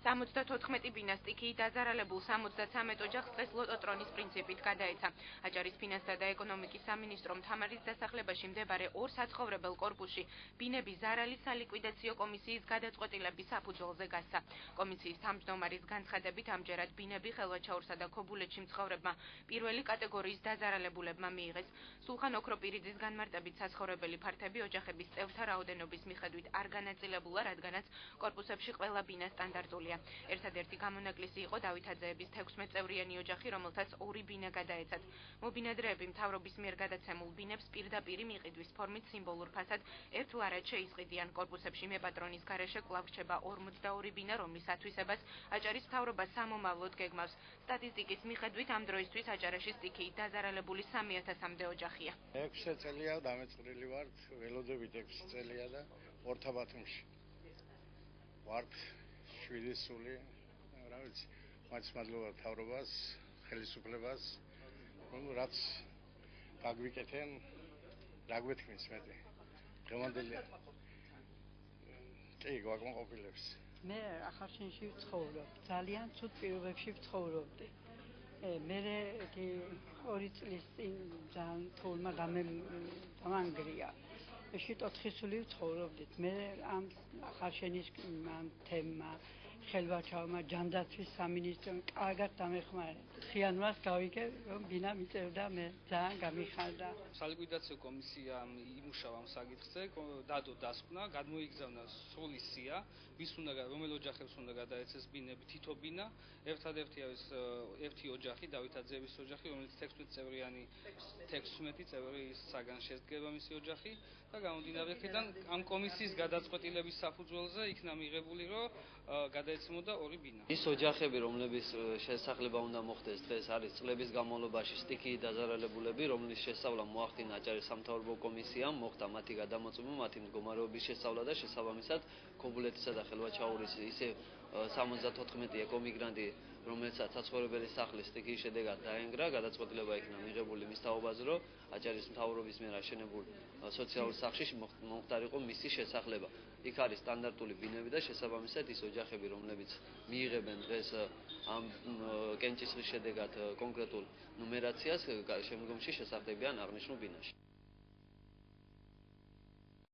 74 ბინას სტიქიით დაზარალებულ 73 ოჯახს დღეს ლოტოტრონის პრინციპით გადაეცა. აჭარის ფინანსთა და ეკონომიკის სამინისტრომ თამარის დასახლებაში მდებარე ორ საცხოვრებელ კორპუსში ბინები ზარალის სალიკვიდაციო კომისიის გადაწყვეტილების საფუძველზე გასცა. კომისიის თავმჯდომარის განცხადებით ამჯერად ბინები ხელვაჩაურსა და ქობულეთში მცხოვრებმა პირველი კატეგორიის დაზარალებულებმა მიიღეს. სულხან ოქროპირიძის განმარტებით საცხოვრებელი ფართები ოჯახების წევრთა რაოდენობის მიხედვით არ განაწილებულა, რადგანაც კორპუსებში ყველა ბინა სტანდარტულია. ერთადერთი გამონაკლისი იყო დავითაძეების 16 წევრიანი ოჯახი, რომელთაც ორი ბინა გადაეცათ. მობინადრეები მთავრობის მიერ გადაცემულ ბინებს პირდაპირ მიყიდვის ფორმით სიმბოლურ ფასად ერთ ლარად შეისყიდიან. კორპუსებში მეპატრონის გარეშე კვლავ რჩება 42 ბინა, რომლის ათვისებას აჭარის მთავრობა სამომავლოდ გეგმავს. სტატისტიკის მიხედვით ამ დროისთვის აჭარაში სტიქიით დაზარალებული 3000-მდე ოჯახია. 6 წელია დამეწყრილი ვართ, ველოდებით 6 წელია და ორთაბათუმში ვართ 7 სული, რა ვიცი, მათ მადლობა მთავრობას, ხელისუფლებას, რაც გაგვიკეთენ, რა გვეთქმის მეტი. დღევანდელი კი გვაკმაყოფილებს. მე ახალშენში ვცხოვრობ, ძალიან ცუდ პირობებში ვცხოვრობდი. მე 2 წლის წინ ძალიან თულმა დამანგრია. 4 სული ვცხოვრობდით. მე ამ ახალშენის თემმა ხელვაჩაურმა ჯანდაცვის სამინისტრომ კარგად დამეხმარა. ხიანვას გავიგე, რომ ბინა მიწევდა, მე ძალიან გამიხარდა. სალიკვიდაციო კომისიამ იმუშავა ამ საკითხზე, დადო დასკვნა, გადმოიგზავნა სრული სია, რომელ ოჯახებს უნდა გადაეცეს ბინები, თითო ბინა, ერთადერთი არის ერთი ოჯახი, დავითაძეების ოჯახი, რომელიც 16 წევრი საგან შედგება მისი ოჯახი და გამომდინარე აქედან ამ კომისიის გადაწყვეტილების საფუძველზე იქნა მიღებული, რომ გადაეცემოდა ორი ბინა. ის ოჯახები, რომლების შესახლება უნდა მოხდეს დღეს, არის წლების განმავლობაში სტიქიით დაზარალებულები, რომლის შესწავლა მოახდინა აჭარის სამთავრობო კომისიამ, მოხდა მათი გადამოწმება, მათი მდგომარეობის შესწავლა და შესაბამისად ქობულეთისა და ხელვაჩაურის ისე 74 ეკომიგრანტი, რომელსაც საცხოვრებელი სახლის სტიქიის შედეგად დაენგრა, გადაწყვეტილება იქნა მიღებული მის თაობაზე, რომ აჭარის მთავრობის მიერ აშენებულ სოციალურ სახლში მომხდარიყო მისი შესახლება. იქ არის სტანდარტული ბინები და შესაბამისად ის ოჯახები, რომლებიც მიიღებენ დღეს ამ კენჭისყრის შედეგად კონკრეტულ ნუმერაციას, შემდგომში შესახლებიან აღნიშნულ ბინაში.